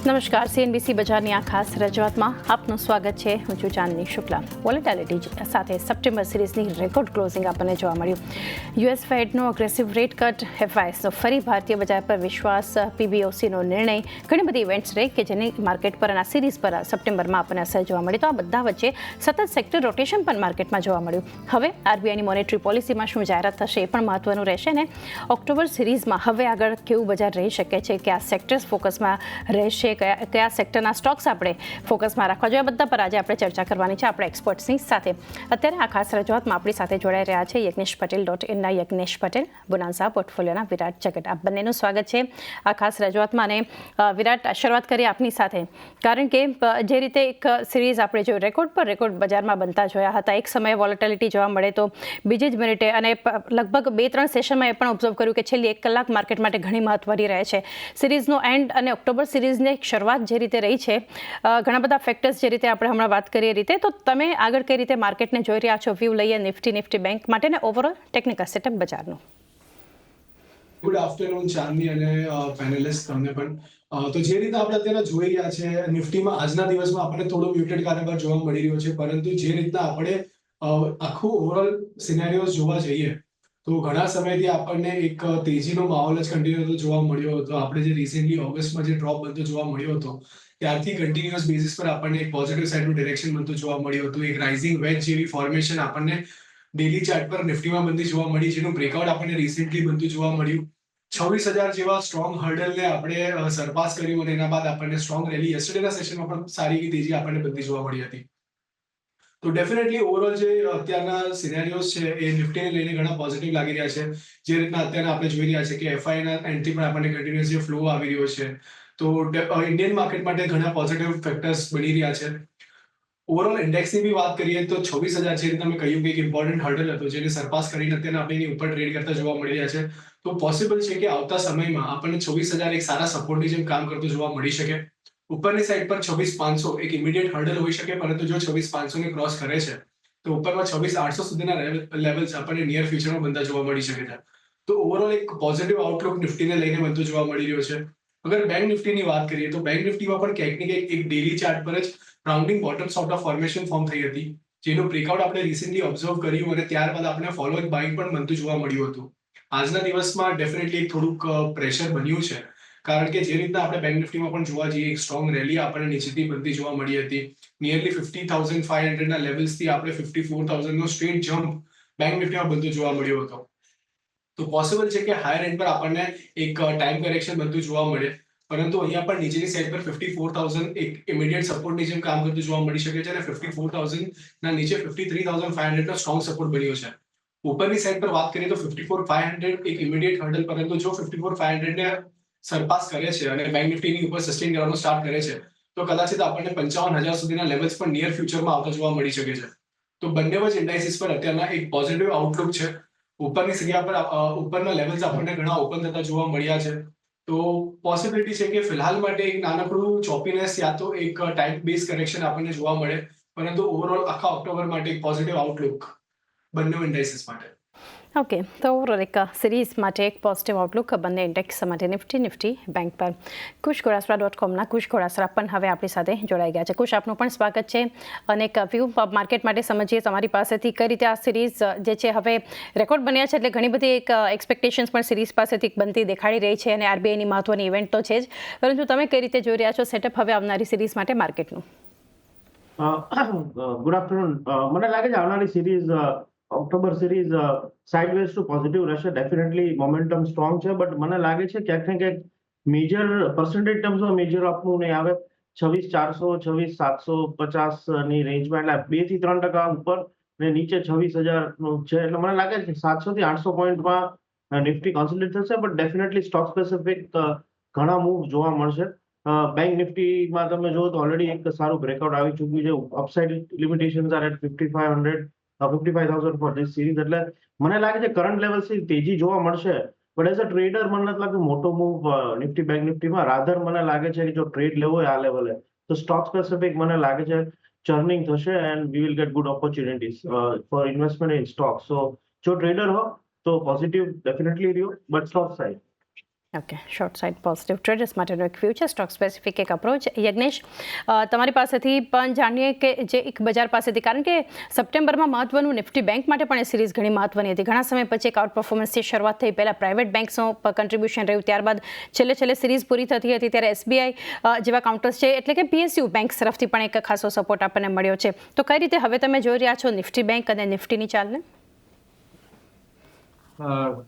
નમસ્કાર, CNBC બજારની આ ખાસ રજૂઆતમાં આપનું સ્વાગત છે. હું છું ચાંદની શુક્લા. વોલેટિલિટી સાથે સપ્ટેમ્બર સિરીઝની રેકોર્ડ ક્લોઝિંગ આપણને જોવા મળ્યું. US ફેડનો અગ્રેસિવ રેટ કટ, FISનો ફરી ભારતીય બજાર પર વિશ્વાસ, PBOCનો નિર્ણય, ઘણી બધી ઇવેન્ટ્સ રહી કે જેની માર્કેટ પર અને આ સિરીઝ પર સપ્ટેમ્બરમાં આપણને અસર જોવા મળી. તો આ બધા વચ્ચે સતત સેક્ટર રોટેશન પણ માર્કેટમાં જોવા મળ્યું. હવે RBIની મોનેટરી પોલિસીમાં શું જાહેરાત થશે એ પણ મહત્વનું રહેશે ને ઓક્ટોબર સિરીઝમાં હવે આગળ કેવું બજાર રહી શકે છે, કે આ સેક્ટર્સ ફોકસમાં રહેશે, કયા સેક્ટરના સ્ટોક્સ આપણે ફોકસમાં રાખવા જોઈએ, બધા પર આજે આપણે ચર્ચા કરવાની છે આપણા એક્સપર્ટ્સની સાથે. અત્યારે આ ખાસ રજૂઆતમાં આપણી સાથે જોડાઈ રહ્યા છે યજ્ઞેશ પટેલ.inના યજ્ઞેશ પટેલ, બોનાન્સા પોર્ટફોલિયોના વિરાટ જગત. આપ બંનેનું સ્વાગત છે આ ખાસ રજૂઆતમાં. અને વિરાટ, શરૂઆત કરીએ આપની સાથે, કારણ કે જે રીતે એક સિરીઝ આપણે જોયું, રેકોર્ડ પર રેકોર્ડ બજારમાં બનતા જોયા હતા. એક સમયે વોલેટિલિટી જોવા મળે તો બીજી જ મિનિટે, અને લગભગ 2-3 સેશનમાં એ પણ ઓબ્ઝર્વ કર્યું કે છેલ્લી 1 કલાક માર્કેટ માટે ઘણી મહત્વની રહે છે. સિરીઝનો એન્ડ અને ઓક્ટોબર સિરીઝની શરૂઆત જે રીતે રહી છે, ઘણા બધા ફેક્ટર્સ જે રીતે આપણે હમણાં વાત કરીએ રીતે, તો તમે આગળ કઈ રીતે માર્કેટને જોઈ રહ્યા છો? વ્યૂ લઈએ નિફ્ટી બેંક માટે ને ઓવરઓલ ટેકનિકલ સેટઅપ બજારનું. ગુડ આફ્ટરનૂન ચાંદની અને પેનલિસ્ટ તમને પણ. તો જે રીતે આપણે અત્યારે જોઈ રહ્યા છે, નિફ્ટીમાં આજના દિવસમાં આપણને થોડો મ્યુટેડ કારોબાર જોવા મળી રહ્યો છે, પરંતુ જે રીતના આપણે આખું ઓવરઓલ સિનેરિયોઝ જોવા જઈએ તો ઘણા સમયથી આપણને એક તેજીનો માહોલ જ કન્ટિન્યુ જોવા મળ્યો હતો. આપણે જે રિસેન્ટલી ઓગસ્ટમાં જે ડ્રોપ બનતો જોવા મળ્યો હતો, ત્યારથી કન્ટિન્યુઅસ બેસિસ પર આપણને એક પોઝિટિવ સાઇડનું ડિરેક્શન બનતું જોવા મળ્યું હતું. એક રાઇઝિંગ વેજ જેવી ફોર્મેશન આપણને ડેલી ચાર્ટ પર નિફ્ટીમાં બનતી જોવા મળી, જેનું બ્રેકઆઉટ આપણને રિસેન્ટલી બનતું જોવા મળ્યું. 26,000 જેવા સ્ટ્રોંગ હર્ડલને આપણે સરપાસ કર્યું અને એના બાદ આપણને સ્ટ્રોંગ રેલી યસ્ટરડેના સેશનમાં પણ સારી તેજી આપણને બનતી જોવા મળી હતી. તો ડેફિનેટલી ઓવરઓલ જે અત્યારના સિનેરિયોઝ છે એ નિફ્ટીને લઈને ઘણા પોઝિટિવ લાગી રહ્યા છે. જે રીતના અત્યારે આપણે જોઈ રહ્યા છે કે FIના એન્ટ્રી પણ આપણને કન્ટિન્યુઅસ જે ફ્લો આવી રહ્યો છે, તો ઇન્ડિયન માર્કેટ માટે ઘણા પોઝિટિવ ફેક્ટર્સ બની રહ્યા છે. ઓવરઓલ ઇન્ડેક્સની બી વાત કરીએ તો 26,000 જે રીતે મેં કહ્યું કે એક ઇમ્પોર્ટન્ટ હર્ડલ હતો, જેને સરપાસ કરીને અત્યારે આપણે એની ઉપર ટ્રેડ કરતા જોવા મળી રહ્યા છે. તો પોસિબલ છે કે આવતા સમયમાં આપણને 26,000 એક સારા સપોર્ટની જેમ કામ કરતું જોવા મળી શકે. ઉપરની સાઈડ પર 26,500 એક ઇમિડિયેટ હર્ડલ હોઈ શકે, પરંતુ જો 26,500 ને ક્રોસ કરે છે તો ઉપરમાં 26,800 સુધીના લેવલ્સ આપણને નિયર ફ્યુચરમાં બનતા જોવા મળી શકે છે. તો ઓવરઓલ એક પોઝિટિવ આઉટલુક નિફ્ટીને લઈને બનતું જોવા મળી રહ્યો છે. અગર બેંક નિફ્ટીની વાત કરીએ તો બેંક નિફ્ટીમાં પણ ક્યાંક ને ક્યાંક એક ડેલી ચાર્ટ પર જ rounding bottom sort of formation form થઈ હતી, જેનું બ્રેકઆઉટ આપણે રિસેન્ટલી ઓબ્ઝર્વ કર્યું અને ત્યારબાદ આપણે ફોલોઈંગ બાઇંગ પણ બનતું જોવા મળ્યું હતું. આજના દિવસમાં ડેફિનેટલી થોડુંક પ્રેશર બન્યું છે, કારણ કે જે રીતના આપણે બેંક નિફ્ટીમાં પણ જોવા જઈએ, એક સ્ટ્રોંગ રેલી આપણને નીચેથી બનતી જોવા મળી હતી. નિયરલી 50,500 ના લેવલ્સથી આપણે 54,000 નો સ્ટ્રેટ જમ્પ બેંક નિફ્ટીમાં બનતું જોવા મળ્યો હતો. તો પોસિબલ છે કે હાયર એન્ડ પર આપણને એક ટાઈમ કરેક્શન બનતું જોવા મળે, પરંતુ અહીંયા પણ નીચેની સાઈડ પર 54,000 એક ઇમિડિયેટ સપોર્ટની જેમ કામ કરતું જોવા મળી શકે છે અને 54,000 ના નીચે 53,500 નો સ્ટ્રોંગ સપોર્ટ બન્યો છે. ઉપરની સાઈડ પર વાત કરીએ તો 54,500 એક ઇમિડિયેટ હર્ડલ, પરંતુ જો 54,500 ને સરપાસ કરે છે અને બેંક નિફ્ટીની ઉપર સસ્ટેન કરવાનું સ્ટાર્ટ કરે છે તો કદાચિત આપણને 55,000 સુધીના લેવલ્સ પણ નિયર ફ્યુચરમાં આવતા જોવા મળી શકે છે. તો બંને જ ઇન્ડાઇસિસ પર અત્યારના એક પોઝિટિવ આઉટલુક છે. ઉપરની જગ્યા પર ઉપરના લેવલ્સ આપણને ઘણા ઓપન થતા જોવા મળ્યા છે. તો પોસિબિલિટી છે કે ફિલહાલ માટે એક નાનકડું ચોપીનેસ યા તો એક ટાઈમ બેઝ કરેક્શન આપણને જોવા મળે, પરંતુ ઓવરઓલ આખા ઓક્ટોબર માટે એક પોઝિટિવ આઉટલુક બંને ઇન્ડાઇસિસ માટે. ઓકે, તો ઓવરઓલ એક સિરીઝ માટે એક પોઝિટિવ આઉટલુક બંને ઇન્ડેક્સ માટે નિફ્ટી બેંક પર. કુશ ઘોડાસરા.comના કુશ ઘોડાસરા પણ હવે આપણી સાથે જોડાઈ ગયા છે. કુશ, આપનું પણ સ્વાગત છે. અને એક વ્યૂ માર્કેટ માટે સમજીએ તમારી પાસેથી, કઈ રીતે આ સિરીઝ જે છે હવે રેકોર્ડ બન્યા છે, એટલે ઘણી બધી એક એક્સપેક્ટેશન્સ પણ સિરીઝ પાસેથી બનતી દેખાડી રહી છે, અને RBIની મહત્વની ઇવેન્ટ તો છે જ, પરંતુ તમે કઈ રીતે જોઈ રહ્યા છો સેટઅપ હવે આવનારી સિરીઝ માટે માર્કેટનું? Good afternoon. મને લાગે છે આવનારી series October series sideways to positive રહેશે. ડેફિનેટલી મોમેન્ટમ સ્ટ્રોંગ છે, બટ મને લાગે છે ક્યાંક ને ક્યાંક મેજર પર્સન્ટેજ ટર્મ્સમાં મેજર આપવું નહીં આવે. 26,400 26,750 ની રેન્જમાં, એટલે 2 થી 3% ઉપર ને નીચે 26,000 નું છે. એટલે મને લાગે છે 700 થી 800 પોઈન્ટમાં નિફ્ટી કોન્સોલિડેટ થશે, બટ ડેફિનેટલી સ્ટોક સ્પેસિફિક ઘણા મૂવ જોવા મળશે. બેંક નિફ્ટીમાં તમે જુઓ તો ઓલરેડી એક સારું બ્રેકઆઉટ આવી ચૂક્યું છે. Upside limitations are at 55,000 for this series. એટલે મને લાગે છે કરંટ લેવલથી તેજી જોવા મળશે, બટ એઝ અ ટ્રેડર મને નથી લાગતું મોટો મૂવ નિફ્ટી બેંક નિફ્ટીમાં. રાધર મને લાગે છે કે જો ટ્રેડ લેવો હોય આ લેવલે તો સ્ટોક સ્પેસિફિક મને લાગે છે ચર્નિંગ થશે and we will get good opportunities for investment in stock. So જો ટ્રેડર હો તો પોઝિટિવ ડેફિનેટલી રહ્યો, but stock side. Okay, short side positive traders માટેનો એક વ્યૂ છે, સ્ટોક સ્પેસિફિક એક અપ્રોચ. યજ્ઞેશ, તમારી પાસેથી પણ જાણીએ કે જે એક બજાર પાસેથી, કારણ કે સપ્ટેમ્બરમાં મહત્વનું નિફ્ટી બેંક માટે પણ એ સિરીઝ ઘણી મહત્વની હતી. ઘણા સમય પછી એક આઉટ પરફોર્મન્સથી શરૂઆત થઈ. પહેલાં પ્રાઇવેટ બેંક્સનું કન્ટ્રીબ્યુશન રહ્યું, ત્યારબાદ છેલ્લે સિરીઝ પૂરી થતી હતી ત્યારે SBI જેવા કાઉન્ટર્સ છે, એટલે કે PSU બેંક તરફથી પણ એક ખાસો સપોર્ટ આપણને મળ્યો છે. તો કઈ રીતે હવે તમે જોઈ રહ્યા છો નિફ્ટી બેંક અને નિફ્ટીની ચાલને?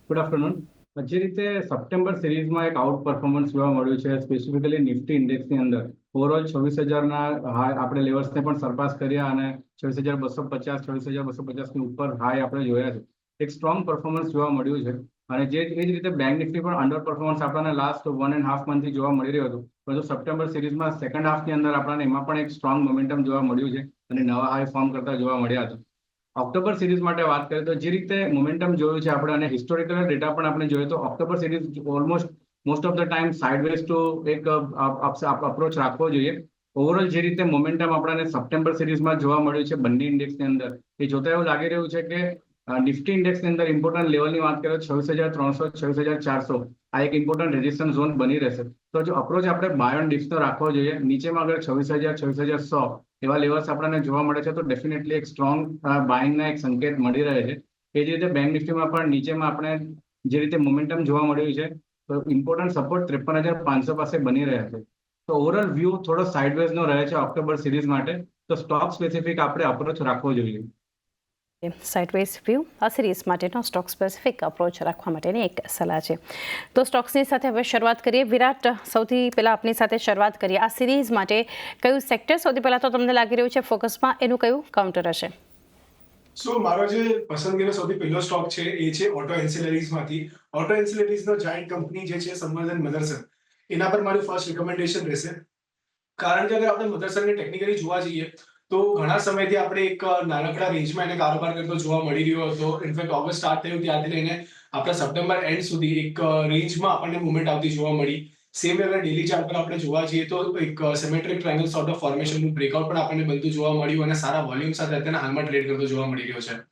Good afternoon. જે રીતે સપ્ટેમ્બર સિરીઝમાં એક આઉટ પરફોર્મન્સ જોવા મળ્યું છે, સ્પેસિફિકલી નિફ્ટી ઇન્ડેક્સની અંદર ઓવરઓલ 26,000ના હાઈ આપણે લેવલ્સને પણ સરપાસ કર્યા અને 26,250 26,250ની ઉપર હાઈ આપણે જોયા છે. એક સ્ટ્રોંગ પરફોર્મન્સ જોવા મળ્યું છે અને એ જ રીતે બેંક નિફ્ટી પણ અંડર પરફોર્મન્સ આપણને લાસ્ટ 1.5 મંથથી જોવા મળી રહ્યું હતું, પરંતુ સપ્ટેમ્બર સિરીઝમાં સેકન્ડ હાફની અંદર આપણને એમાં પણ એક સ્ટ્રોંગ મોમેન્ટમ જોવા મળ્યું છે અને નવા હાઈ ફોર્મ કરતા જોવા મળ્યા હતા. ઓક્ટોબર સિરીઝ માટે વાત કરીએ તો જે રીતે મોમેન્ટમ જોયું છે આપણે અને હિસ્ટોરિકલ ડેટા પણ આપણે જોઈએ તો October series almost most of the time sideways to એક અપ્રોચ રાખવો જોઈએ. ઓવરઓલ જે રીતે મોમેન્ટમ આપણને સપ્ટેમ્બર સિરીઝમાં જોવા મળ્યું છે બંને ઇન્ડેક્સની અંદર, એ જોતા એવું લાગી રહ્યું છે કે નિફ્ટી ઇન્ડેક્સની અંદર ઇમ્પોર્ટન્ટ લેવલની વાત કરીએ તો 26,300 26,400 આ એક ઇમ્પોર્ટન્ટ રેઝિસ્ટન્સ ઝોન બની રહેશે. તો જો અપ્રોચ આપણે બાય ઓન ડિપ્સનો રાખવો જોઈએ. નીચેમાં અગર 26,000 26,100 એવા લેવલ્સ આપણને જોવા મળે છે તો ડેફિનેટલી એક સ્ટ્રોંગ બાઇંગના એક સંકેત મળી રહે છે. એ જ રીતે બેંક નિફ્ટીમાં પણ નીચેમાં આપણે જે રીતે મોમેન્ટમ જોવા મળ્યું છે તો ઇમ્પોર્ટન્ટ સપોર્ટ 53,500 પાસે બની રહ્યા છે. તો ઓવરઓલ વ્યૂ થોડો સાઇડવેઝનો રહે છે ઓક્ટોબર સિરીઝ માટે, તો સ્ટોક સ્પેસિફિક આપણે અપ્રોચ રાખવો જોઈએ. સાઇડવેઝ વ્યૂ આ સિરીઝ માટેનો સ્ટોક સ્પેસિફિક અપ્રોચ રાખવા માટેની એક સલાહ છે. તો સ્ટોક્સની સાથે હવે શરૂઆત કરીએ. વિરાટ, સૌથી પહેલાં આપની સાથે શરૂઆત કરીએ. આ સિરીઝ માટે કયું સેક્ટર સૌથી પહેલાં તો તમને લાગી રહ્યું છે ફોકસમાં, એનું કયું કાઉન્ટર હશે? સો મારો જે પસંદગીનો સૌથી પહેલો સ્ટોક છે એ છે ઓટો એન્સિલરીઝમાંથી. ઓટો એન્સિલરીઝનો જાયન્ટ કંપની જે છે સંવર્ધન મધરસન, એના પર મારું ફર્સ્ટ રિકમેન્ડેશન રહેશે. કારણ કે અગર આપણે મધરસનને ટેકનિકલી જોવા જઈએ તો ઘણા સમયથી આપણે એક નાનકડા રેન્જમાં એને કારોબાર કરતો જોવા મળી રહ્યો હતો. ઇનફેક્ટ ઓગસ્ટ સ્ટાર્ટ થયું ત્યારથી લઈને આપણા સપ્ટેમ્બર એન્ડ સુધી એક રેન્જમાં આપણને મુવમેન્ટ આવતી જોવા મળી. સેમ અગર ડેલી ચાર્ટ પર આપણે જોવા જઈએ તો એક સિમેટ્રિક ટ્રાયંગલ સોર્ટ ઓફ ફોર્મેશનનું બ્રેકઆઉટ પણ આપણને બનતું જોવા મળ્યું અને સારા વોલ્યુમ સાથે અત્યારે હાલમાં ટ્રેડ કરતો જોવા મળી રહ્યો છે.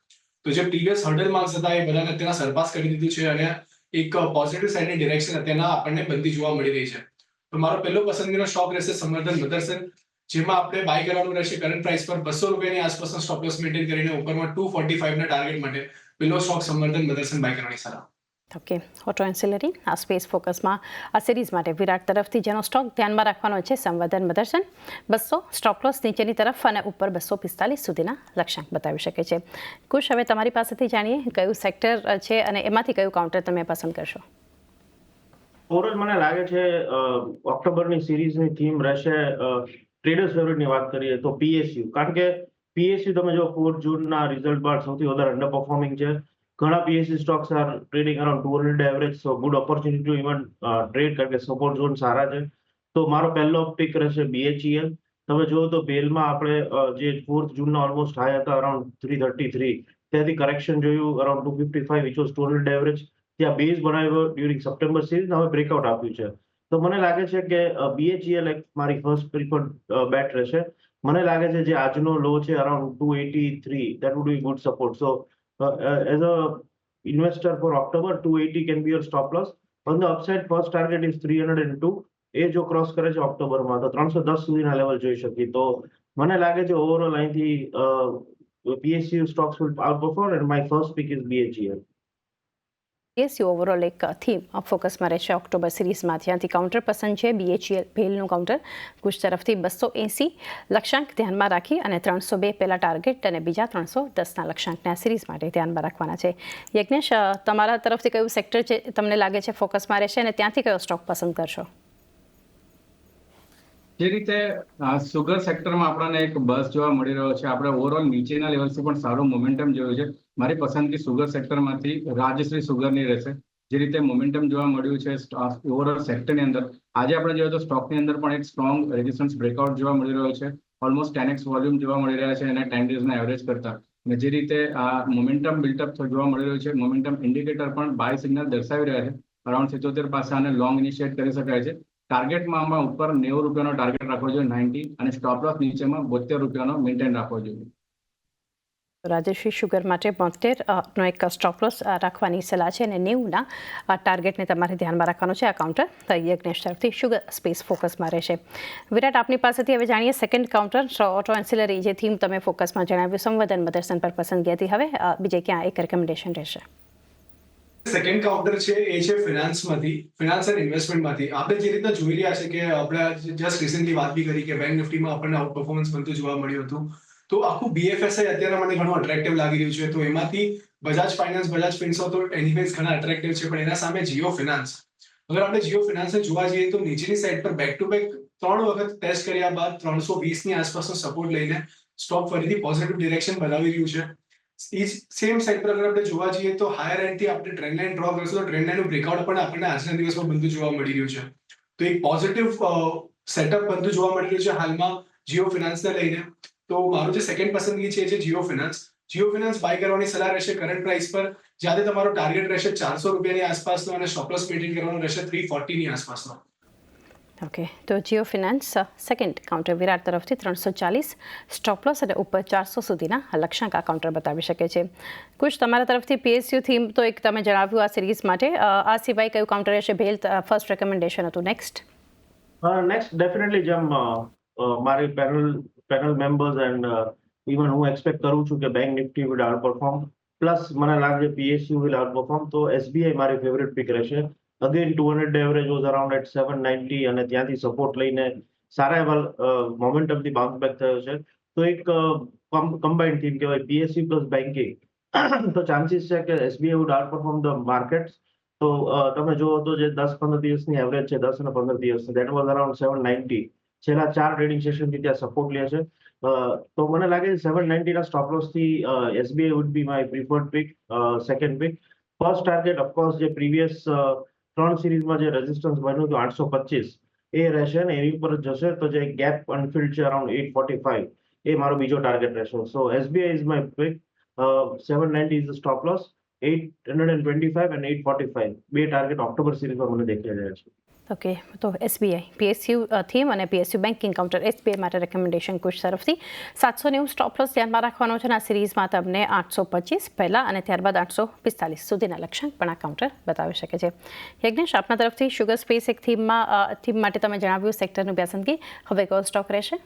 તો જે પ્રીવિયસ હર્ડલ માર્ક્સ હતા એ બધાને અત્યારે સરપાસ કરી દીધું છે અને એક પોઝિટિવ સાઇડની ડિરેક્શન અત્યારના આપણને બનતી જોવા મળી રહી છે. તો મારો પહેલો પસંદગીનો સ્ટોક રહેશે સંવર્ધન મધરસન, જેમાં આપણે બાય કરવાનું રહેશે કરંટ પ્રાઇસ પર 200 રૂપિયાની આસપાસનો સ્ટોપ લોસ મેન્ટેન કરીને ઉપરમાં 245 ના ટાર્ગેટ માટે પહેલો સ્ટોક સંવર્ધન મધરસન બાય કરવાની સલાહ. ઓકે, ઓટો એન્સિલરી આ સ્પેસ ફોકસમાં આ સિરીઝ માટે વિરાટ તરફથી જેનો સ્ટોક ધ્યાનમાં રાખવાનો છે સંવર્ધન મધરસન. 200 સ્ટોપ લોસ નીચેની તરફ અને ઉપર 245 સુધીના લક્ષ્યાંક બતાવી શકે છે. કુશ, હવે તમારી પાસેથી જાણીએ કયું સેક્ટર છે અને એમાંથી કયું કાઉન્ટર તમે પસંદ કરશો? ઓવરઓલ મને લાગે છે ઓક્ટોબરની સિરીઝની થીમ રહેશે ટ્રેડર્સ ફેવરેટની વાત કરીએ તો PSU, કારણ કે PSU તમે જો 4 જૂનના રિઝલ્ટ બાદ સૌથી વધારે અંડર પરફોર્મિંગ છે. ઘણા PSU stocks are trading around 200 average, so good opportunity to even trade, કારણ કે સપોર્ટ ઝોન સારા છે. તો મારો પહેલો પિક રહેશે BHEL. તમે જુઓ તો બેલમાં આપણે જે 4 જૂનના ઓલમોસ્ટ હાઈ હતા અરાઉન્ડ 333, ત્યાંથી કરેક્શન જોયું અરાઉન્ડ 255 વિચ વોઝ 200 એવરેજ. ત્યાં બેઝ બનાવ્યો ડ્યુરિંગ સપ્ટેમ્બર સિરીઝ, હવે બ્રેકઆઉટ આપ્યું છે. તો મને લાગે છે કે BHEL એક મારી ફર્સ્ટ પ્રિફર્ડ બેટ રહેશે. મને લાગે છે જે આજનો લો છે around 283, that would be good support. So as a investor for October, 280 can be your stop loss. On the upside, first target is 302. એ જો ક્રોસ કરે છે ઓક્ટોબરમાં તો 310 સુધીના લેવલ જોઈ શકીએ. તો મને લાગે છે ઓવરઓલ અહીંથી PSU stocks will outperform and my first pick is BHEL. PSU overall એક થીમ ફોકસમાં રહેશે ઓક્ટોબર સિરીઝમાં. ત્યાંથી કાઉન્ટર પસંદ છે BHEL ભેલનું કાઉન્ટર. કુશ તરફથી 280 લક્ષ્યાંક ધ્યાનમાં રાખી અને 302 પહેલા ટાર્ગેટ અને બીજા 310ના લક્ષ્યાંકને આ સિરીઝ માટે ધ્યાનમાં રાખવાના છે. યજ્ઞેશ, તમારા તરફથી કયું સેક્ટર છે તમને લાગે છે ફોકસમાં રહેશે અને ત્યાંથી કયો સ્ટોક પસંદ કરશો? જે રીતે સુગર સેક્ટરમાં આપણને એક બસ જોવા મળી રહ્યો છે, આપણે ઓવરઓલ નીચેના લેવલથી પણ સારું મોમેન્ટમ જોયું છે. મારી પસંદગી સુગર સેક્ટરમાંથી રાજશ્રી સુગરની રહેશે. જે રીતે મોમેન્ટમ જોવા મળ્યું છે ઓવરઓલ સેક્ટરની અંદર, આજે આપણે જોઈએ તો સ્ટોકની અંદર પણ એક સ્ટ્રોંગ રેઝિસ્ટન્સ બ્રેકઆઉટ જોવા મળી રહ્યો છે. ઓલમોસ્ટ 10x વોલ્યુમ જોવા મળી રહ્યા છે અને 10 ડેઝના એવરેજ કરતા. અને જે રીતે આ મોમેન્ટમ બિલ્ટઅપ જોવા મળી રહ્યું છે, મોમેન્ટમ ઇન્ડિકેટર પણ બાય સિગ્નલ દર્શાવી રહ્યા છે. અરાઉન્ડ 77 પાસે આને લોંગ ઇનિશિએટ કરી શકાય છે. ટાર્ગેટમાં આમાં ઉપર 90 રૂપિયાનો ટાર્ગેટ રાખવો જોઈએ 90, અને સ્ટોપ લોસ નીચેમાં 72 રૂપિયાનો મેન્ટેન રાખવો જોઈએ. રાજેશ્રી શુગર માટે 72 નો એક સ્ટોપ લોસ રાખવાની સલાહ છે અને 90ના ટાર્ગેટને તમારે ધ્યાનમાં રાખવાનું છે. આ કાઉન્ટર યજ્ઞેશ તરફથી શુગર સ્પેસ ફોકસમાં રહેશે. વિરાટ, આપની પાસેથી હવે જાણીએ સેકન્ડ કાઉન્ટર ઓટો એન્સિલરી, જે થીમ તમે ફોકસમાં જણાવ્યું, સંવર્ધન મદરસન પર પસંદગી હતી. હવે બીજે ક્યાં એક રેકમેન્ડેશન રહેશે? સેકન્ડ કાઉન્ટર છે એ છે ફિનાન્સ એન્ડ ઇન્વેસ્ટમેન્ટમાંથી. આપણે જે રીતના જોઈ રહ્યા છે કે આપણે જસ્ટ રિસેન્ટલી વાત બી કરી કે બેંક નિફ્ટીમાં આપણને આઉટ પરફોર્મન્સ બનતું જોવા મળ્યું હતું. તો આખું BFSI અત્યારે મને ઘણું અટ્રેક્ટિવ લાગી રહ્યું છે. તો એમાંથી બજાજ ફાઇનાન્સ, બજાજ ફિન્સો તો એનીવેઝ ઘણા અટ્રેક્ટિવ છે, પણ એના સામે જીઓ ફિનાન્સ. અગર આપણે જીઓ ફિનાન્સને જોવા જઈએ તો નીચેની સાઈડ પર બેક ટુ બેક 3 વખત ટેસ્ટ કર્યા બાદ 320 ની આસપાસનો સપોર્ટ લઈને સ્ટોક ફરીથી પોઝિટિવ ડિરેક્શન બનાવી રહ્યું છે. સેમ સાઈડ પર અગર આપણે જોવા જઈએ તો હાયર એન્ડ થી આપણે ટ્રેન્ડ લાઇન ડ્રો કરશું તો ટ્રેન્ડ લાઇનનું બ્રેકઆઉટ પણ આપણને આજના દિવસમાં બનતું જોવા મળી રહ્યું છે. તો એક પોઝિટિવ સેટઅપ બનતું જોવા મળી રહ્યું છે હાલમાં જીઓ ફિનાન્સને લઈને. તો મારું જે સેકન્ડ પસંદગી છે Jio finance. Jio finance buy કરવાની સલાહ રહેશે કરંટ પ્રાઇસ પર, જ્યાં તમારો ટાર્ગેટ રહેશે 400 રૂપિયાની આસપાસનો અને સ્ટોપ લોસ મેન્ટેન કરવાનો રહેશે 340 ની આસપાસનો. ઓકે, તો જીઓ ફિનાન્સ સેકન્ડ કાઉન્ટર વિરાટ તરફથી 340 સ્ટોપ લોસ અને ઉપર 400 સુધીના લક્ષ્યાંક આ કાઉન્ટર બતાવી શકે છે. કુશ, તમારા તરફથી PSU થીમ તો એક તમે જણાવ્યું આ સિરીઝ માટે. આ સિવાય કયું કાઉન્ટર રહેશે? ભેલ ફર્સ્ટ રેકમેન્ડેશન હતું. નેક્સ્ટ ડેફિનેટલી જેમ મારી પેનલ મેમ્બર્સ એન્ડ ઇવન હું એક્સપેક્ટ કરું છું કે bank Nifty will outperform, plus મને લાગે PSU વિલ આઉટ પરફોર્મ, તો SBI મારી ફેવરેટ પિક રહેશે. Again 200 day average was around at 790 અને ત્યાંથી સપોર્ટ લઈને સારા એવા મોમેન્ટમથી બાઉન્સ બેક થયો છે. તો એક કમ્બાઇન્ડ થીમ કહેવાય PSU પ્લસ બેન્કિંગ. તો ચાન્સીસ છે કે SBI would outperform the markets. તો તમે જુઓ તો જે 10-15 દિવસની એવરેજ છે, 10 અને 15 દિવસની, દેટ વોઝ અરાઉન્ડ 790. છેલ્લા 4 ટ્રેડિંગ સેશનથી ત્યાં સપોર્ટ લે છે. તો મને લાગે છે 790 ના સ્ટોપ લોસ થી SBI would be my preferred pick, second pick. First target of course જે પ્રીવિયસ 3 સિરીઝમાં જે રેઝિસ્ટન્સ બન્યું હતું 825 એ રહેશે ને એની ઉપર જશે તો જે ગેપ અનફિલ્ડ છે અરાઉન્ડ 845 એ મારો બીજો ટાર્ગેટ રહેશે. So SBI is my pick. 790 is the stop loss. 825 અને 845 બે ટાર્ગેટ ઓક્ટોબર સિરીઝમાં મને દેખાઈ રહ્યા છે. ઓકે, તો SBI PSU થીમ અને PSU બેન્કિંગ કાઉન્ટર SBI માટે રેકમેન્ડેશન કુશ તરફથી. 790 સ્ટોપ લોસ ધ્યાનમાં રાખવાનો છે. આ સિરીઝમાં તમને 825 પહેલાં અને ત્યારબાદ 845 સુધીના લક્ષ્યાંક પણ આ કાઉન્ટર બતાવી શકે છે. યજ્ઞેશ, આપના તરફથી શુગર સ્પેસ એક થીમ માટે તમે જણાવ્યું સેક્ટરની પસંદગી. હવે કયો સ્ટોક રહેશે?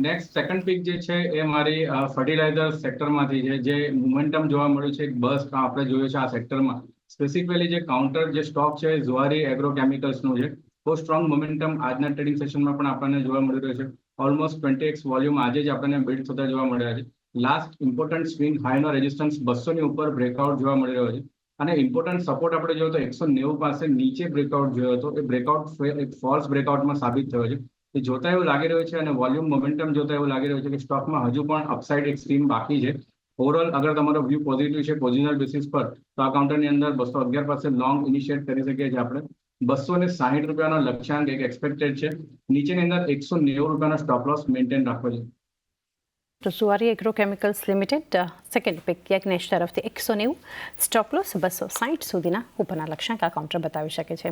નેક્સ્ટ સેકન્ડ પિક જે છે એ મારી ફર્ટિલાઇઝર સેક્ટરમાંથી છે. જે મોમેન્ટમ જોવા મળ્યું છે, એક બસ આપણે જોયું છે આ સેક્ટરમાં. સ્પેસિફિકલી જે કાઉન્ટર જે સ્ટોક છે ઝુઆરી એગ્રોકેમિકલ્સનું છે. બહુ સ્ટ્રોંગ મોમેન્ટમ આજના ટ્રેડિંગ સેશનમાં પણ આપણને જોવા મળી રહ્યો છે. ઓલમોસ્ટ 20x વોલ્યુમ આજે જ આપણને બિલ્ડ થતા જોવા મળ્યા છે. લાસ્ટ ઇમ્પોર્ટન્ટ સ્વિંગ હાઈનો રેઝિસ્ટન્સ 200 ની ઉપર બ્રેકઆઉટ જોવા મળી રહ્યો છે. અને ઇમ્પોર્ટન્ટ સપોર્ટ આપણે જોયો તો 190 પાસે નીચે બ્રેકઆઉટ જોયો હતો. એ બ્રેકઆઉટ એક ફોલ્સ બ્રેકઆઉટમાં સાબિત થયો છે. એ જોતા એવું લાગી રહ્યું છે અને વોલ્યુમ મોમેન્ટમ જોતા એવું લાગી રહ્યું છે કે સ્ટોકમાં હજુ પણ અપસાઇડ એક સ્ટ્રીમ બાકી છે. ઓવરઓલ અગર તમારો વ્યૂ પોઝિટિવ છે પોઝિશનલ બેસિસ પર, તો આ કાઉન્ટરની અંદર 211 પાસે લોંગ ઇનિશિયેટ કરી શકીએ છીએ આપણે. 260 રૂપિયાનો લક્ષ્યાંક એક એક્સપેક્ટેડ છે. નીચેની અંદર 190 રૂપિયાનો સ્ટોપ લોસ મેન્ટેન રાખવો છે. તો Zuari agrochemicals limited second pick Yagnesh તરફથી 190 સ્ટોપ લોસ 260 સુધીના ઉપરના લક્ષ્યાંક આ કાઉન્ટર બતાવી શકે છે.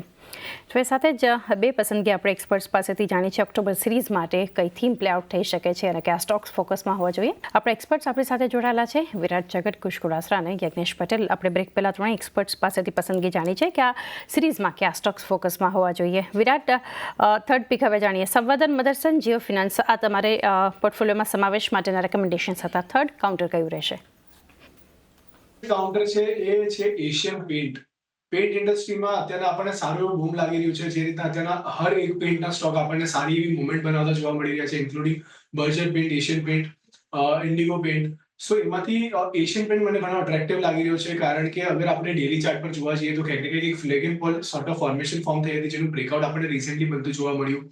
તો એ સાથે જ બે પસંદગી આપણે એક્સપર્ટ્સ પાસેથી જાણી છે ઓક્ટોબર સિરીઝ માટે કઈ થીમ પ્લે આઉટ થઈ શકે છે અને કયા સ્ટોક્સ ફોકસમાં હોવા જોઈએ. આપણે એક્સપર્ટ્સ આપણી સાથે જોડાયેલા છે વિરાટ જગત, કુશ કુડાસરા અને યજ્ઞેશ પટેલ. આપણે બ્રેક પહેલા ત્રણેય એક્સપર્ટ્સ પાસેથી પસંદગી જાણી છે કે આ સિરીઝમાં કયા સ્ટોક્સ ફોકસમાં હોવા જોઈએ. વિરાટ, થર્ડ પિક હવે જાણીએ. સંવર્ધન મદરસન, જીઓ ફિનાન્સ આ તમારે પોર્ટફોલિયોમાં સમાવેશ માટે રેકમેન્ડેશન્સ હતા. થર્ડ કાઉન્ટર કયું રહેશે? કાઉન્ટર છે એ છે એશિયન પેન્ટ. પેન્ટ ઇન્ડસ્ટ્રીમાં અત્યારે આપણને સારું એવું બૂમ લાગી રહ્યું છે. જે રીતના અત્યારના હર એક પેન્ટના સ્ટોક આપણને સારી એવી મુવમેન્ટ બનાવતા જોવા મળી રહ્યા છે, including Berger paint, Asian paint, Indigo paint. So એમાંથી એશિયન પેન્ટ મને ઘણો અટ્રેક્ટિવ લાગી રહ્યો છે, કારણ કે અગર આપણે ડેલી ચાર્ટ પર જોવા જઈએ તો કંઈક ને કંઈક એક flag and pole sort of formation form થઈ હતી, જેનું બ્રેકઆઉટ આપણે રિસેન્ટલી બનતું જોવા મળ્યું.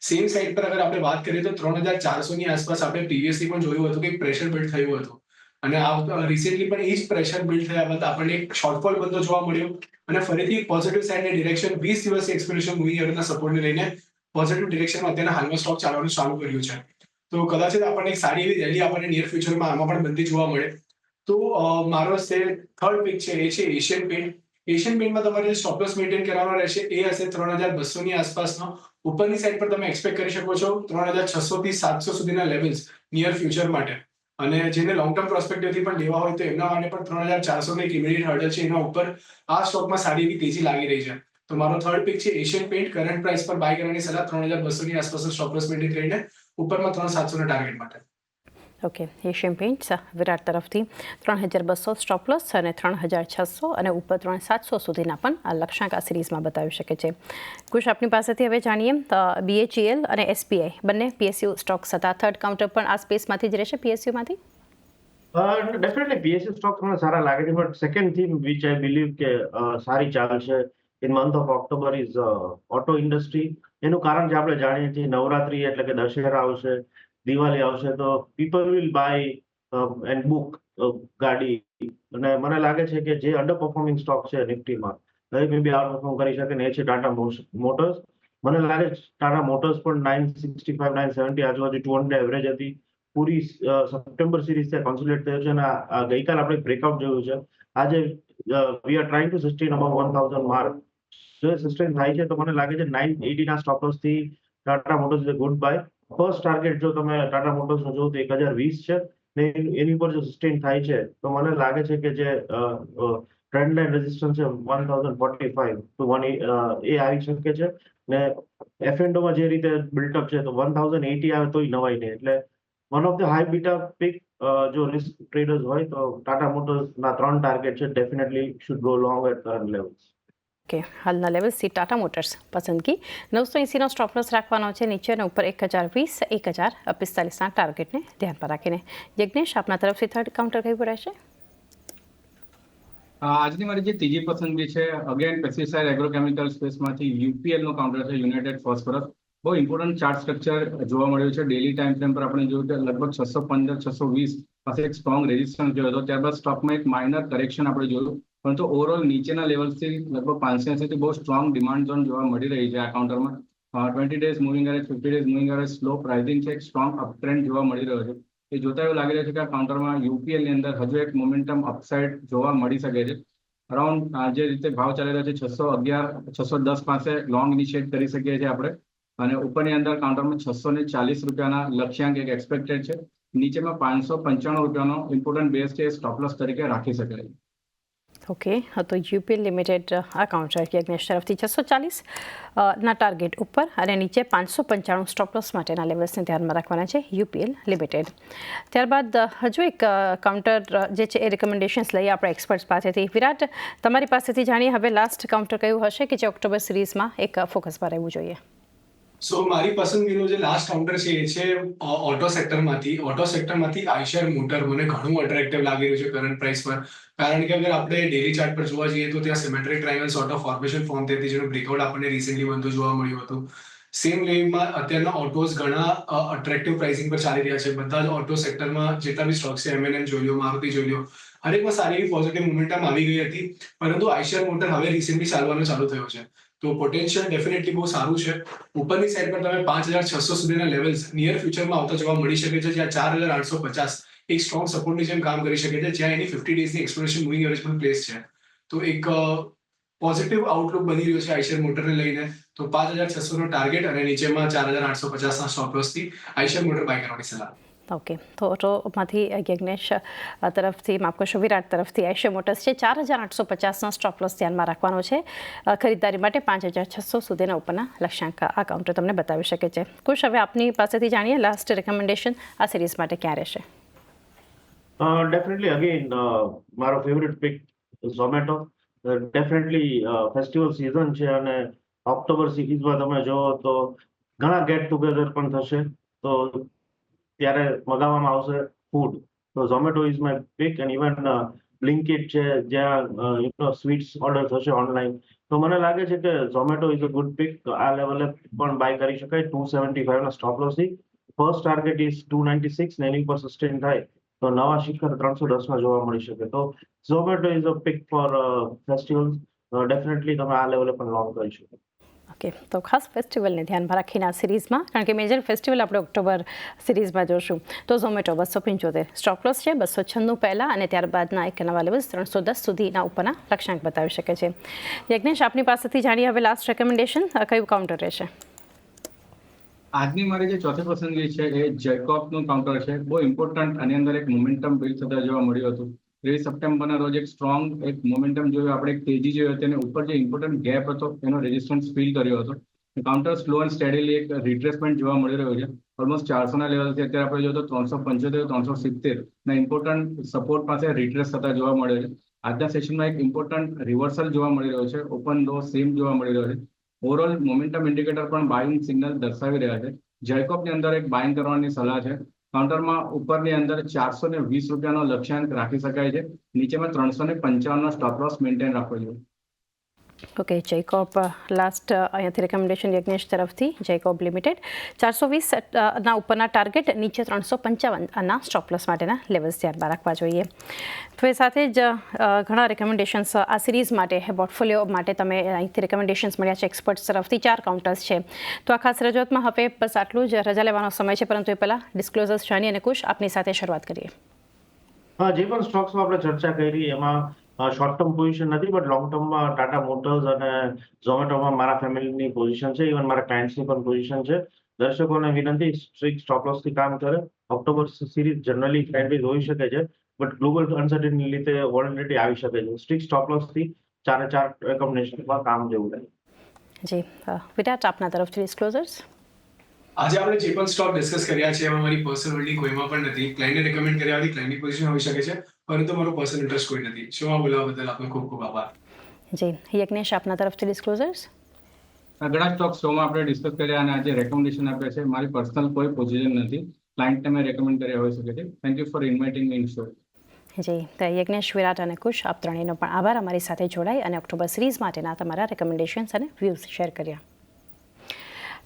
સેમ સાઇડ પર અગર આપણે વાત કરીએ તો 3400 ની આસપાસ આપણે પ્રીવિયસલી પણ જોયું હતું કે એક પ્રેશર બિલ્ડ થયું હતું અને આ રિસેન્ટલી પણ એ જ પ્રેશર બિલ્ડ થયા બાદ આપણને એક શોર્ટફોલ બનતો જોવા મળ્યો અને ફરીથી પોઝિટિવ સાઇડની ડિરેક્શન 20 દિવસની એક્સપિરેશન મૂવી એવરેજના સપોર્ટને લઈને પોઝિટિવ ડિરેક્શનમાં અત્યારના હાલમાં સ્ટોક ચાલવાનું ચાલુ કર્યું છે. તો કદાચ આપણને એક સારી એવી રેલી આપણને નિયર ફ્યુચરમાં આમાં પણ બનતી જોવા મળે. તો મારો થર્ડ પિક છે એ છે એશિયન પેન્ટ. એશિયન પેન્ટમાં તમારે સ્ટોપ લોસ મેન્ટેન કરવાનો રહેશે એ હશે 3200 ની આસપાસનો. ઉપરની સાઈડ પર તમે એક્સપેક્ટ કરી શકો છો 3600 થી 700 સુધીના લેવલ્સ નિયર ફ્યુચર માટે. અને જેને લોંગ ટર્મ પ્રોસ્પેક્ટિવથી પણ લેવા હોય તો એમના માટે પણ 3400 ની એક ઇમિડિયેટ હર્ડલ છે, એના ઉપર આ સ્ટોકમાં સારી એવી તેજી લાગી રહી છે. તો મારો થર્ડ પિક છે એશિયન પેઇન્ટ. કરંટ પ્રાઇસ પર બાય કરવાની સલાહ, 3200 ની આસપાસ સ્ટોપ લોસ મેન્ટેન કરીને ઉપરમાં 3700 ના ટાર્ગેટ માટે. ઓકે, એશિયન પેઇન્ટ્સ વિરાટ તરફથી 3200 સ્ટોપ લોસ અને 3600 અને ઉપર 3700 સુધીના પણ આ લક્ષ્યાંક આ સિરીઝમાં બતાવી શકે છે. કુશ, આપની પાસેથી હવે જાણીએ BHEL અને SBI બંને PSU સ્ટોક્સ હતા. થર્ડ કાઉન્ટર પણ આ સ્પેસમાંથી જ રહેશે, PSUમાંથી? ડેફિનેટલી PSU સ્ટોક્સ મને સારા લાગે છે, but second theme which I believe કે સારી ચાલશે in month of October is auto industry. એનું કારણ જે આપણે જાણીએ છીએ, નવરાત્રી એટલે કે દશેરા આવશે, દિવાળી આવશે, તો people will buy and book ગાડી. અને મને લાગે છે કે જે અંડર પરફોર્મિંગ સ્ટોક છે નિફ્ટીમાં, હવે મે બી આઉટ પરફોર્મ કરી શકે ને, એ છે ટાટા મોટર્સ. મને લાગે છે ટાટા મોટર્સ પણ 965 970 આજુબાજુ 200 એવરેજ હતી. પૂરી સપ્ટેમ્બર સિરીઝ કોન્સોલિડેટ થયો છે અને ગઈકાલ આપણે બ્રેકઆઉટ જોયું છે. આજે we are trying to sustain about 1000 mark. જો સસ્ટેન થાય છે તો મને લાગે છે 980 ના સ્ટોપ લોસ થી Tata motors is a good bye. First target જો તમે ટાટા મોટર્સ નો જો તો 1020 છે ને, એની ઉપર જો સસ્ટેન થાય છે તો મને લાગે છે કે જે ટ્રેન્ડ લાઇન રેઝિસ્ટન્સ છે 1045 તો એ આવી શકે છે. ને F&O માં જે રીતે બિલ્ટઅપ છે તો 1080 આવે તોય નવાઈ નહીં. એટલે one of the high beta pick જો રિસ્ક ટ્રેડર્સ હોય તો ટાટા મોટર્સ ના 3 ટાર્ગેટ છે, definitely should go long at current levels. Okay, હાલના લેવલ્સથી ટાટા મોટર્સ પસંદગી. 980નો સ્ટોપ લોસ રાખવાનો છે, નીચે અને ઉપર 1020 1045ના ટાર્ગેટને ધ્યાનમાં રાખીને. યજ્ઞેશ, આપના તરફથી થર્ડ કાઉન્ટર કયું રહેશે? આજની મારી જે ત્રીજી પસંદગી છે, અગેન પેસ્ટિસાઇડ એગ્રોકેમિકલ સ્પેસમાંથી UPL નો કાઉન્ટર છે, યુનાઇટેડ ફોસ્ફરસ. બહુ ઇમ્પોર્ટન્ટ ચાર્ટ સ્ટ્રક્ચર જોવા મળ્યું છે. ડેલી ટાઈમ ફ્રેમ પર આપણે જોયું કે લગભગ 615 620 પાસે એક સ્ટ્રોંગ રેઝિસ્ટન્સ જોયો હતો. ત્યારબાદ સ્ટોકમાં એક માઇનર કરેક્શન આપણે જોયું, પરંતુ ઓવરઓલ નીચેના લેવલ્સથી લગભગ 580 થી બહુ સ્ટ્રોંગ ડિમાન્ડ ઝોન જોવા મળી રહી છે આ કાઉન્ટરમાં. 20 days moving average, 50 days moving average slow pricing છે, એક સ્ટ્રોંગ અપટ્રેન્ડ જોવા મળી રહ્યો છે. એ જોતા એવું લાગી રહ્યું છે કે આ કાઉન્ટરમાં UPL ની અંદર હજુ એક મોમેન્ટમ અપસાઇડ જોવા મળી શકે છે. અરાઉન્ડ જે રીતે ભાવ ચાલી રહ્યો છે 611 610 પાસે લોંગ ઇનિશિયેટ કરી શકીએ છીએ આપણે. અને ઉપરની અંદર કાઉન્ટરમાં 640 રૂપિયાના લક્ષ્યાંક એક એક્સપેક્ટેડ છે. નીચેમાં 595 રૂપિયાનો ઇમ્પોર્ટન્ટ બેઝ છે, સ્ટોપ લોસ તરીકે રાખી શકાય. ઓકે, તો UPL લિમિટેડ આ કાઉન્ટર યજ્ઞેશ તરફથી 640 ના ટાર્ગેટ ઉપર અને નીચે 595 સ્ટોપ લોસ માટેના લેવલ્સને ધ્યાનમાં રાખવાના છે UPL લિમિટેડ. ત્યારબાદ હજુ એક કાઉન્ટર જે છે એ રિકમેન્ડેશન્સ લઈએ આપણે એક્સપર્ટ્સ પાસેથી. વિરાટ, તમારી પાસેથી જાણીએ હવે લાસ્ટ કાઉન્ટર કયું હશે કે જે ઓક્ટોબર સિરીઝમાં એક ફોકસમાં રહેવું જોઈએ? સો મારી પસંદગીનું જે લાસ્ટ કાઉન્ટર છે એ છે ઓટો સેક્ટરમાંથી આઈશર મોટર મને ઘણું અટ્રેક્ટિવ લાગી રહ્યું છે કરંટ પ્રાઇસ પર. કારણ કે અગર આપણે ડેલી ચાર્ટ પર જોવા જઈએ તો ત્યાં symmetric triangle sort of formation form થઈ હતી, જેનું બ્રેકઆઉટ આપણને રિસેન્ટલી બનતું જોવા મળ્યું હતું. સેમ વેમાં અત્યારના ઓટોઝ ઘણા અટ્રેક્ટિવ પ્રાઇસિંગ પર ચાલી રહ્યા છે. બધા જ ઓટો સેક્ટરમાં જેટલા બી સ્ટોક્સ છે, M&M જોઈ લો, મારુતિ જોઈ લો, હરેકમાં સારી એવી પોઝિટિવ મોમેન્ટમ આવી ગઈ હતી. પરંતુ આઈશર મોટર હવે રિસેન્ટલી ચાલવાનું ચાલુ થયો છે, તો પોટેન્શિયલ ડેફિનેટલી બહુ સારું છે. ઉપરની સાઈડ પર તમે 5600 સુધીના લેવલ્સ નિયર ફ્યુચરમાં આવતા જોવા મળી શકે છે, જ્યાં 4850 એક સ્ટ્રોંગ સપોર્ટની જેમ કામ કરી શકે છે, જ્યાં એની 50 ડેઝની એક્સપ્લોરેશન મૂવિંગ એવરેજ પણ પ્લેસ છે. તો એક પોઝિટિવ આઉટલુક બની રહ્યો છે આઈશર મોટરને લઈને. તો 5600 નો ટાર્ગેટ અને નીચેમાં 4850 ના સ્ટોપ લોસથી આઈશર મોટર બાય કરવાની સલાહ. ઓકે, તો ઓટોમાંથી યજ્ઞેશ તરફથી, માફ કરશો, વિરાટ તરફથી આઈશર મોટર્સ છે, 4850નો સ્ટોપ લોસ ધ્યાનમાં રાખવાનો છે. ખરીદદારી માટે 5600 સુધીના ઉપરના લક્ષ્યાંક આ કાઉન્ટર તમને બતાવી શકે છે. કુશ, હવે આપની પાસેથી જાણીએ લાસ્ટ રેકમેન્ડેશન આ સિરીઝ માટે ક્યાં રહેશે? ડેફિનેટલી અગેન મારો favourite pick Zomato. Definitely festival season છે અને ઓક્ટોબર સિરીઝમાં તમે જુઓ તો ઘણા ગેટ ટુગેધર પણ થશે, તો ત્યારે મગાવવામાં આવશે ફૂડ. તો Zomato is my pick. And even Blinkit છે, જ્યાં સ્વીટ્સ ઓર્ડર થશે ઓનલાઈન. તો મને લાગે છે કે Zomato is a good pick. આ લેવલે પણ બાય કરી શકાય 275 ના સ્ટોપ લોસથી. ફર્સ્ટ ટાર્ગેટ ઇઝ 296 ને એની પર સસ્ટેન થાય તો નવા શિખર 310માં જોવા મળી શકે. તો Zomato is a pick for festival. Definitely તમે આ લેવલે પણ લોંગ કરી શકો. ઓકે, તો ખાસ ફેસ્ટિવલને ધ્યાનમાં રાખીને આ સિરીઝમાં, કારણ કે મેજર ફેસ્ટિવલ આપણે ઓક્ટોબર સિરીઝમાં જોશું, તો ઝોમેટો 275 સ્ટોપ લોસ છે, 296 પહેલાં અને ત્યારબાદના એક નવા લેવલ્સ 310 સુધીના ઉપરના લક્ષ્યાંક બતાવી શકે છે. યજ્ઞેશ, આપની પાસેથી જાણીએ હવે લાસ્ટ રેકમેન્ડેશન કયું કાઉન્ટર રહેશે? આજની મારી જે ચોથી પસંદગી છે એ જેકોબનું કાઉન્ટર છે. બહુ ઇમ્પોર્ટન્ટ આની અંદર એક મોમેન્ટમ બિલ્ડ થતા જોવા મળ્યું હતું. 23 સપ્ટેમ્બરના રોજ એક સ્ટ્રોંગ એક મોમેન્ટમ જોયું, આપણે એક તેજી જોઈ હતી અને ઉપર જે ઇમ્પોર્ટન્ટ ગેપ હતો એનો રેઝિસ્ટન્સ ફીલ કર્યો હતો. કાઉન્ટર સ્લો એન્ડ સ્ટેડીલી એક રિટ્રેસમેન્ટ જોવા મળી રહ્યો છે. ઓલમોસ્ટ 400 લેવલથી અત્યારે આપણે જોઈએ તો 375 370 ના ઇમ્પોર્ટન્ટ સપોર્ટ પાસે રિટ્રેસ થતા જોવા મળે છે. આજના સેશનમાં એક ઇમ્પોર્ટન્ટ રિવર્સલ જોવા મળી રહ્યો છે. ઓપન લો સેમ જોવા મળી રહ્યો છે. ઓવરઓલ મોમેન્ટમ ઇન્ડિકેટર પણ બાઇંગ સિગ્નલ દર્શાવી રહ્યા છે. જેકોબની અંદર એક બાઇંગ કરવાની સલાહ છે. કાઉન્ટરમાં ઉપરની અંદર 420 રૂપિયાનો લક્ષ્યાંક રાખી શકાય છે. નીચેમાં 355 સ્ટોપ લોસ મેન્ટેન રાખવો જોઈએ. ઓકે, જેકોબ લાસ્ટ અહીંયાથી રેકમેન્ડેશન યજ્ઞેશ તરફથી. જેકોબ લિમિટેડ 420 ના ઉપરના ટાર્ગેટ, નીચે 355 સ્ટોપ લોસ માટેના લેવલ્સ ધ્યાનમાં રાખવા જોઈએ. તો એ સાથે જ ઘણા રેકમેન્ડેશન્સ આ સિરીઝ માટે પોર્ટફોલિયો માટે તમે અહીંથી રેકમેન્ડેશન્સ મળ્યા છે એક્સપર્ટ્સ તરફથી. 4 કાઉન્ટર્સ છે. તો આ ખાસ રજૂઆતમાં હવે બસ આટલું જ. રજા લેવાનો સમય છે, પરંતુ એ પહેલાં ડિસ્ક્લોઝર્સ જાણી અને કુશ આપની સાથે શરૂઆત કરીએ. હા, જે પણ સ્ટોક્સમાં આપણે ચર્ચા કરી એમાં શોર્ટ ટર્મ પોઝિશન નથી, બટ લોંગ ટર્મમાં ટાટા મોટર્સ અને ઝોમેટોમાં મારા ફેમિલીની પોઝિશન છે. ઇવન મારા ક્લાયન્ટ્સની પણ પોઝિશન છે. દર્શકોને વિનંતી, સ્ટ્રિક્ટ સ્ટોપ લોસથી કામ કરે. ઓક્ટોબર સિરીઝ જનરલી સાઇડવેઝ હોઈ શકે છે, બટ ગ્લોબલ અનસર્ટેનિટી લીધે વોલેટિલિટી આવી શકે છે. સ્ટ્રિક્ટ સ્ટોપ લોસથી 4 રેકમેન્ડેશનમાં કામ જેવું રહે. જી વિરાટ, આપના તરફથી ડિસ્ક્લોઝર્સ. આજે આપણે જે પણ સ્ટોક ડિસ્કસ કર્યા છે એમાં મારી પર્સનલ હોલ્ડિંગ કોઈમાં પણ નથી. ક્લાયન્ટે રેકમેન્ડ કર્યા હતી, ક્લાયન્ટની પોઝિશન હોઈ શકે છે, પરંતુ મારો પર્સનલ ઇન્ટરેસ્ટ કોઈ નથી. શોમાં બોલાવવા બદલ આપનો ખૂબ ખૂબ આભાર. જી યજ્ઞેશ, આપના તરફથી ડિસ્ક્લોઝર્સ. ઘણા સ્ટોક શોમાં આપણે ડિસ્કસ કર્યા અને આજે રેકમેન્ડેશન આપ્યા છે. મારી પર્સનલ કોઈ પોઝિશન નથી. ક્લાયન્ટને મેં રેકમેન્ડ કર્યા હોઈ શકે છે. Thank you for inviting me in show. જી, તો યજ્ઞેશ, વિરાટ અને કુશ, આપ ત્રણેયનો પણ આભાર અમારી સાથે જોડાઈ અને ઓક્ટોબર સિરીઝ માટેના તમારા રેકમેન્ડેશન્સ અને વ્યૂઝ શેર કર્યા.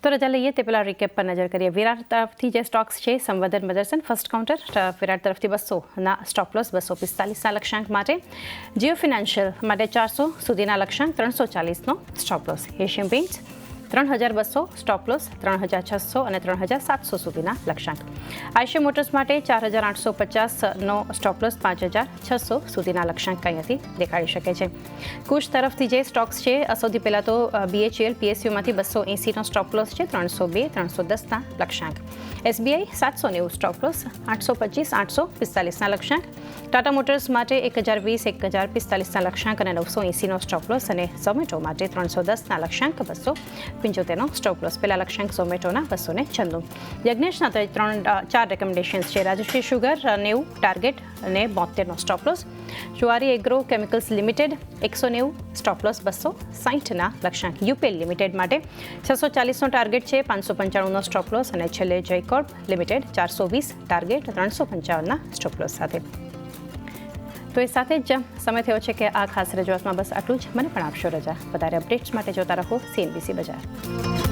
તો રજા લઈએ તે પહેલાં રિકેપ પર નજર કરીએ. વિરાટ તરફથી જે સ્ટોક્સ છે, સંવર્ધન મધરસન ફર્સ્ટ કાઉન્ટર, વિરાટ તરફથી 200ના સ્ટોપ લોસ, 245ના લક્ષ્યાંક માટે. જીઓ ફિનાન્શિયલ માટે 400 સુધીના લક્ષ્યાંક, 340નો stop loss. Asian paints 3200 stop loss, 3600 અને 3700 સુધીના લક્ષ્યાંક. આઈશિયા મોટર્સ માટે 4850નો સ્ટોપ લોસ, 5600 સુધીના લક્ષ્યાંક અહીંયાથી દેખાડી શકે છે. કુશ તરફથી જે સ્ટોક્સ છે, સૌથી પહેલાં તો BHEL PSUમાંથી 280નો સ્ટોપ લોસ છે, 302 310ના લક્ષ્યાંક. SBI 790 સ્ટોપ લોસ, 825 845ના લક્ષ્યાંક. ટાટા મોટર્સ માટે 1020 1045ના લક્ષ્યાંક અને 980નો સ્ટોપ લોસ, અને ઝોમેટો માટે 310ના લક્ષ્યાંક, 275નો સ્ટોપ લોસ. પહેલા લક્ષ્યાંક ઝોમેટોના 296. યજ્ઞેશના 4 રેકમેન્ડેશન્સ છે. રાજશ્રી શુગર 90 ટાર્ગેટ અને 72નો stop loss. Zuari agro chemicals limited 190 stop loss, 260ના લક્ષ્યાંક. યુપીએલ લિમિટેડ માટે 640નો ટાર્ગેટ છે, 595નો સ્ટોપ લોસ, અને છેલ્લે જેકોબ લિમિટેડ 420 ટાર્ગેટ, 355ના સ્ટોપ લોસ સાથે. તો એ સાથે જ સમય થયો છે કે આ ખાસ રજૂઆતમાં બસ આટલું જ. મને પણ આપશો રજા. વધારે અપડેટ્સ માટે જોતા રહો CNBC બજાર.